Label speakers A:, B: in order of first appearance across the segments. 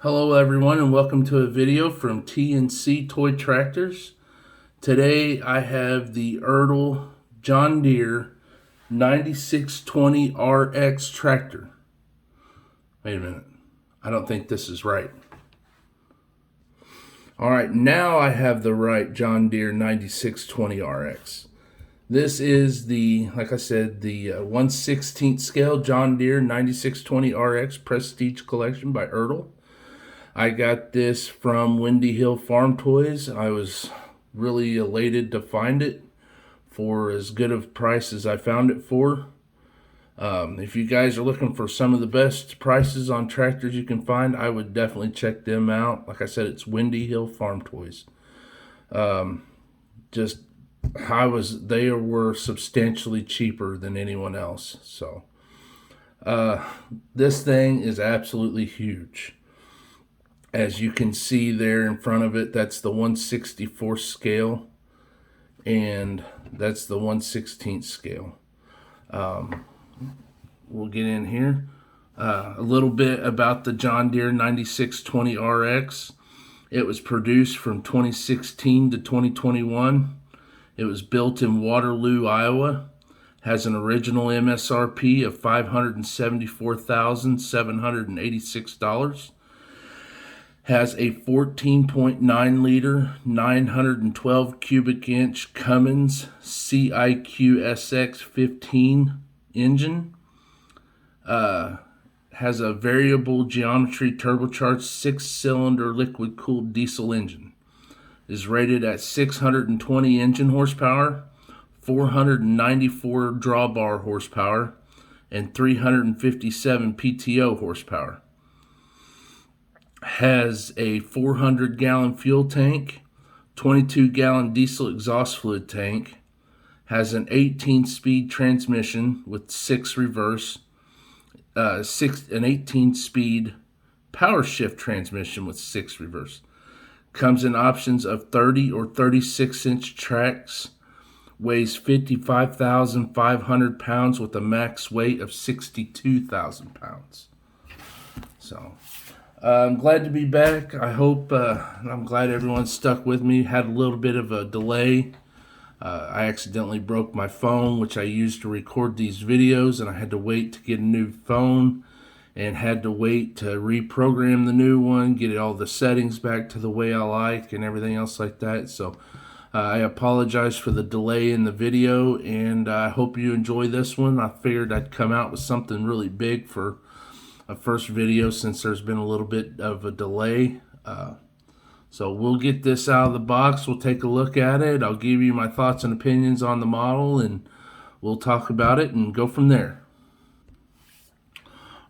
A: Hello everyone and welcome to a video from T&C Toy Tractors. Today I have the Ertl John Deere 9620RX tractor. Wait a minute, I don't think this is right. Alright, now I have the right John Deere 9620RX. This is the, like I said, the 1/16 scale John Deere 9620RX Prestige Collection by Ertl. I got this from Windy Hill Farm Toys. I was really elated to find it for as good of a price as I found it for. If you guys are looking for some of the best prices on tractors you can find, I would definitely check them out. Like I said, it's Windy Hill Farm Toys. They were substantially cheaper than anyone else. So this thing is absolutely huge. As you can see there in front of it, that's the 1/64 scale, and that's the 1/16 scale. We'll get in here. A little bit about the John Deere 9620RX. It was produced from 2016 to 2021. It was built in Waterloo, Iowa. Has an original MSRP of $574,786. Has a 14.9 liter, 912 cubic inch Cummins CIQ SX 15 engine. Has a variable geometry turbocharged 6-cylinder liquid cooled diesel engine. Is rated at 620 engine horsepower, 494 drawbar horsepower, and 357 PTO horsepower. Has a 400-gallon fuel tank, 22-gallon diesel exhaust fluid tank, has an 18-speed transmission with 6 reverse, an 18-speed power shift transmission with 6 reverse. Comes in options of 30 or 36-inch tracks, weighs 55,500 pounds with a max weight of 62,000 pounds. So I'm glad to be back. I'm glad everyone stuck with me. Had a little bit of a delay. I accidentally broke my phone, which I used to record these videos, and I had to wait to get a new phone and had to wait to reprogram the new one, get all the settings back to the way I like and everything else like that. So I apologize for the delay in the video, and I hope you enjoy this one. I figured I'd come out with something really big for a first video since there's been a little bit of a delay. So we'll get this out of the box. We'll take a look at it. I'll give you my thoughts and opinions on the model, and we'll talk about it and go from there.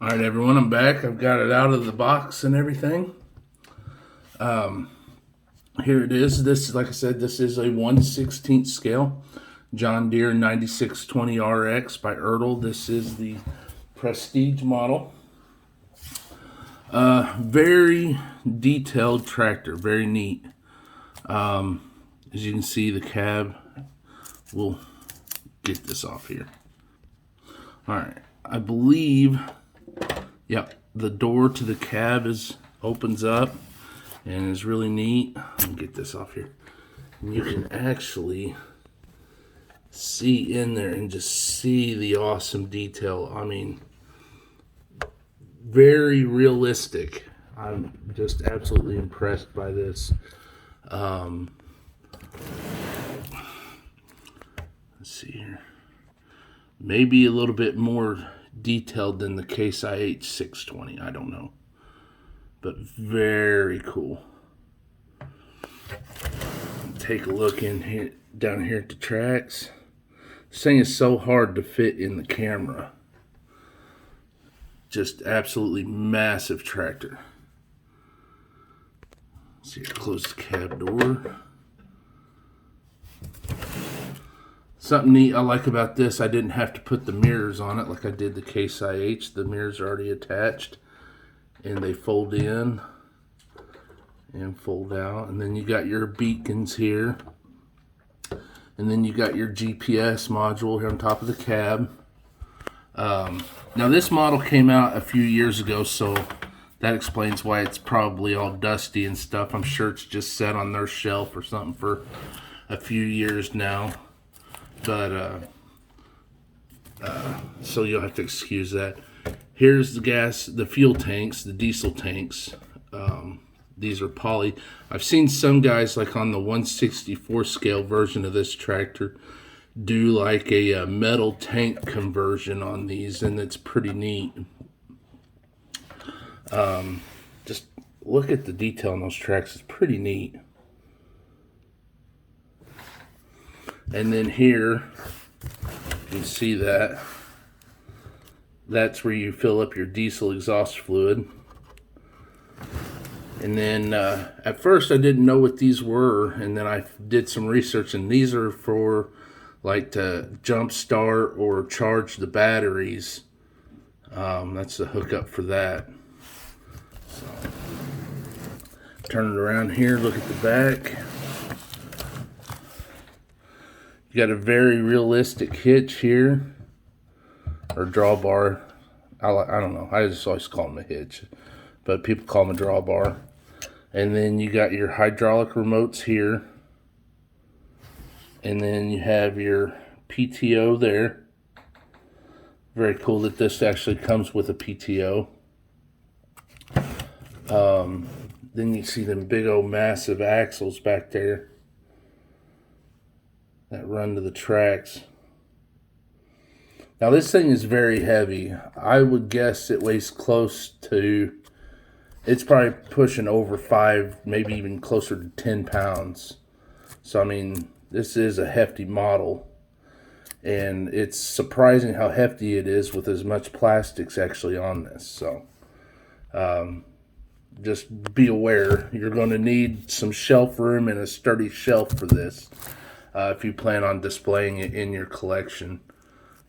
A: All right, everyone, I'm back. I've got it out of the box and everything. Here it is. This, like I said, this is a 1/16 scale John Deere 9620RX by Ertl. This is the Prestige model. Very detailed tractor, very neat. As you can see, the cab, we'll get this off here. All right, I believe, yep, the door to the cab opens up and is really neat. Let me get this off here. And you can actually see in there and just see the awesome detail. I mean, very realistic. I'm just absolutely impressed by this. Let's see here. Maybe a little bit more detailed than the Case IH 620. I don't know. But very cool. Take a look in here, down here at the tracks. This thing is so hard to fit in the camera. Just absolutely massive tractor. Let's see, close the cab door. Something neat I like about this, I didn't have to put the mirrors on it like I did the Case IH. The mirrors are already attached and they fold in and fold out. And then you got your beacons here. And then you got your GPS module here on top of the cab. Now this model came out a few years ago, so that explains why it's probably all dusty and stuff. I'm sure it's just sat on their shelf or something for a few years now. But so you'll have to excuse that. Here's the fuel tanks, the diesel tanks. These are poly. I've seen some guys, like on the 1/64 scale version of this tractor, do like a metal tank conversion on these, and it's pretty neat. Just look at the detail on those tracks. It's pretty neat. And then here, you can see that. That's where you fill up your diesel exhaust fluid. And then at first I didn't know what these were, and then I did some research, and these are for like to jump start or charge the batteries. That's the hookup for that. So, turn it around here, look at the back. You got a very realistic hitch here, or drawbar. I don't know, I just always call them a hitch, but people call them a drawbar. And then you got your hydraulic remotes here. And then you have your PTO there. Very cool that this actually comes with a PTO. Then you see them big old massive axles back there that run to the tracks. Now this thing is very heavy. I would guess it weighs close to, it's probably pushing over 5, maybe even closer to 10 pounds. So I mean, this is a hefty model, and it's surprising how hefty it is with as much plastics actually on this. So just be aware, you're going to need some shelf room and a sturdy shelf for this if you plan on displaying it in your collection.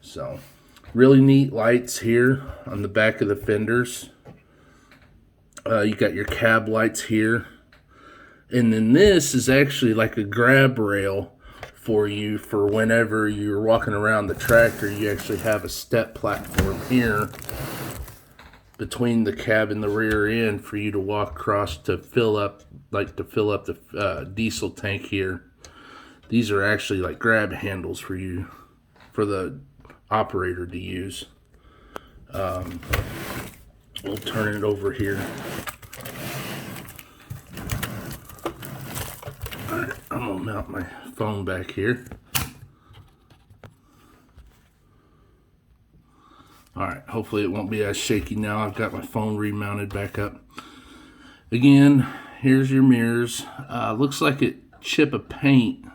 A: So really neat lights here on the back of the fenders. You got your cab lights here. And then this is actually like a grab rail for you for whenever you're walking around the tractor. You actually have a step platform here between the cab and the rear end for you to walk across to fill up the diesel tank here. These are actually like grab handles for you, for the operator to use. We'll turn it over here. Alright, I'm gonna mount my phone back here. Alright, hopefully it won't be as shaky now. I've got my phone remounted back up. Again, here's your mirrors. Looks like it chipped a paint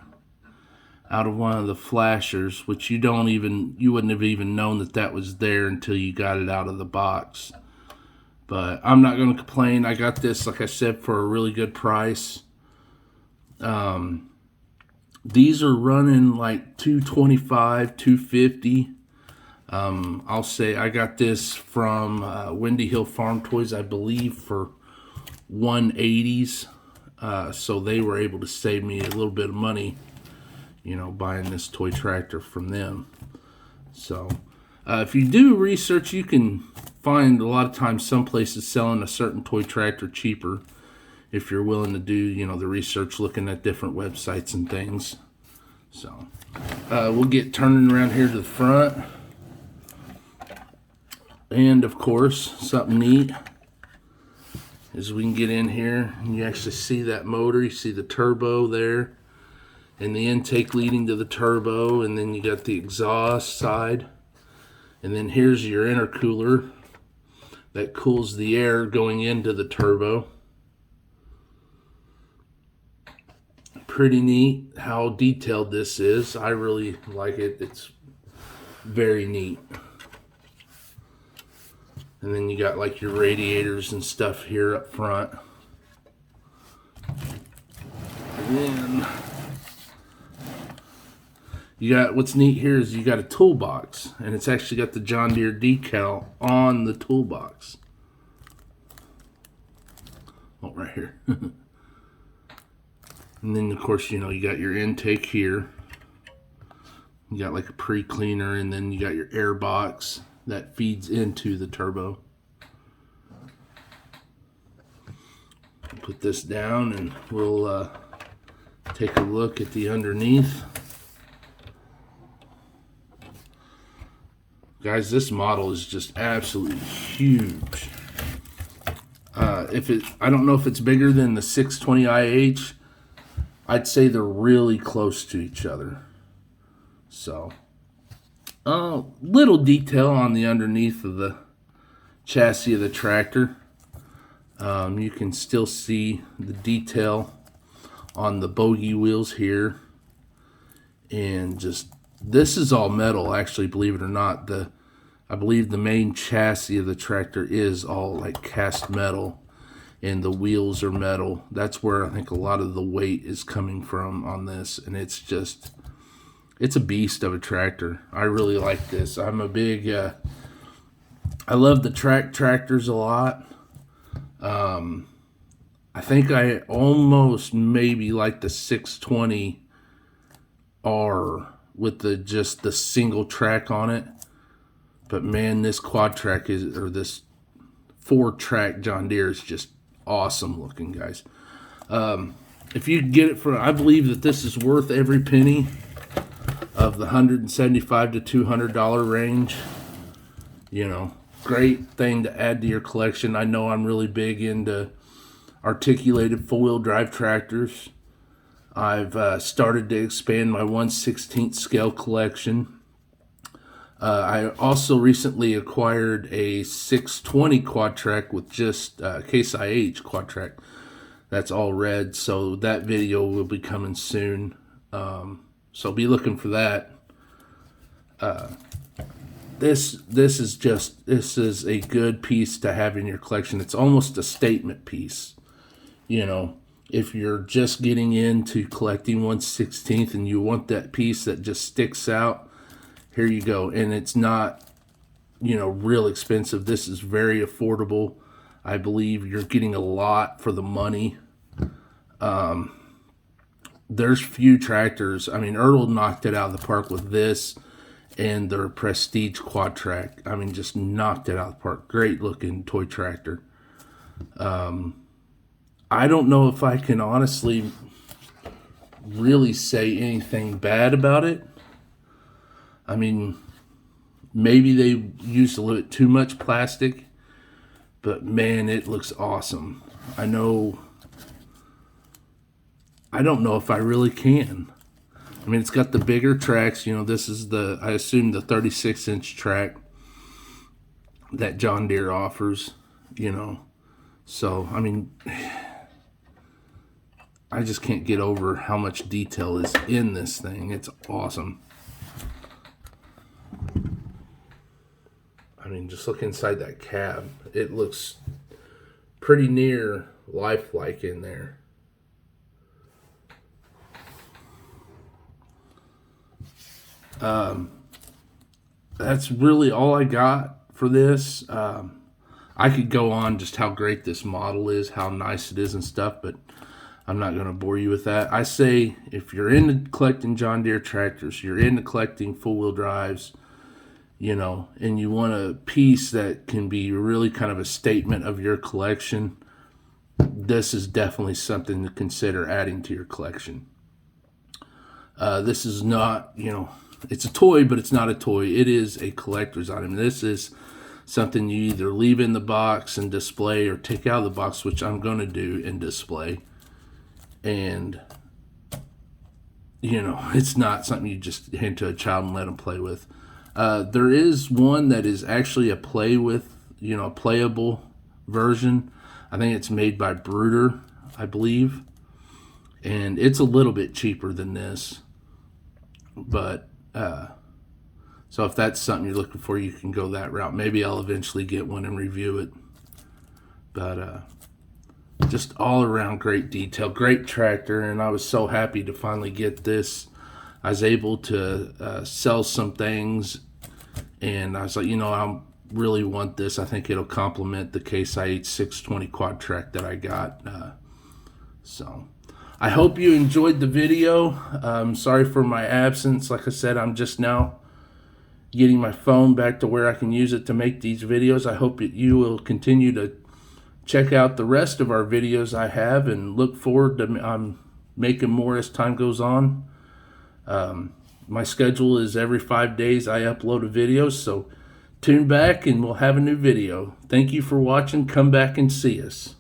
A: out of one of the flashers, which you wouldn't have even known that was there until you got it out of the box. But I'm not going to complain. I got this, like I said, for a really good price. These are running like $225, $250. I'll say I got this from Windy Hill Farm Toys, I believe, for $180s. So they were able to save me a little bit of money, you know, buying this toy tractor from them. So if you do research, you can find a lot of times some places selling a certain toy tractor cheaper if you're willing to do, you know, the research, looking at different websites and things. So we'll get turning around here to the front. And of course, something neat is we can get in here and you actually see that motor. You see the turbo there and the intake leading to the turbo, and then you got the exhaust side, and then here's your intercooler that cools the air going into the turbo. Pretty neat how detailed this is. I really like it. It's very neat. And then you got like your radiators and stuff here up front. And then you got, what's neat here is you got a toolbox, and it's actually got the John Deere decal on the toolbox. Oh, right here. And then of course, you know, you got your intake here. You got like a pre-cleaner, and then you got your air box that feeds into the turbo. put this down and we'll take a look at the underneath. Guys, this model is just absolutely huge. I don't know if it's bigger than the 620 IH. I'd say they're really close to each other. So, little detail on the underneath of the chassis of the tractor. You can still see the detail on the bogey wheels here. And just, this is all metal, actually, believe it or not. I believe the main chassis of the tractor is all like cast metal, and the wheels are metal. That's where I think a lot of the weight is coming from on this, and it's just, it's a beast of a tractor. I really like this. I'm a big, I love the tractors a lot. I think I almost maybe like the 620R with just the single track on it. But man, this quad track this 4-track John Deere is just awesome looking, guys. If you get it I believe that this is worth every penny of the $175 to $200 range. You know, great thing to add to your collection. I know I'm really big into articulated four-wheel drive tractors. I've started to expand my 1/16 scale collection. I also recently acquired a 620 quad track with just Case IH quad track. That's all red, so that video will be coming soon. So be looking for that. This is a good piece to have in your collection. It's almost a statement piece. You know, if you're just getting into collecting 1/16 and you want that piece that just sticks out, here you go. And it's not, you know, real expensive. This is very affordable. I believe you're getting a lot for the money. There's few tractors. I mean, Ertl knocked it out of the park with this and their Prestige quad track. I mean, just knocked it out of the park. Great looking toy tractor. I don't know if I can honestly really say anything bad about it. I mean, maybe they used a little bit too much plastic, but man, it looks awesome. I don't know if I really can. I mean, it's got the bigger tracks. You know, this is I assume the 36-inch track that John Deere offers, you know. So, I mean, I just can't get over how much detail is in this thing. It's awesome. I mean, just look inside that cab. It looks pretty near lifelike in there. That's really all I got for this. I could go on just how great this model is, how nice it is and stuff, but I'm not going to bore you with that. I say if you're into collecting John Deere tractors, you're into collecting four-wheel drives, you know, and you want a piece that can be really kind of a statement of your collection, this is definitely something to consider adding to your collection. This is not, you know, it's a toy, but it's not a toy. It is a collector's item. This is something you either leave in the box and display or take out of the box, which I'm going to do and display. And, you know, it's not something you just hand to a child and let them play with. There is one that is actually a playable version. I think it's made by Brooder, I believe. And it's a little bit cheaper than this. But, so if that's something you're looking for, you can go that route. Maybe I'll eventually get one and review it. But, just all around great detail, great tractor, and I was so happy to finally get this. I was able to sell some things, and I was like, you know, I really want this. I think it'll complement the Case IH 620 quad track that I got. So I hope you enjoyed the video. Sorry for my absence. Like I said, I'm just now getting my phone back to where I can use it to make these videos. I hope that you will continue to check out the rest of our videos I have, and look forward to making more as time goes on. My schedule is every 5 days I upload a video, so tune back and we'll have a new video. Thank you for watching. Come back and see us.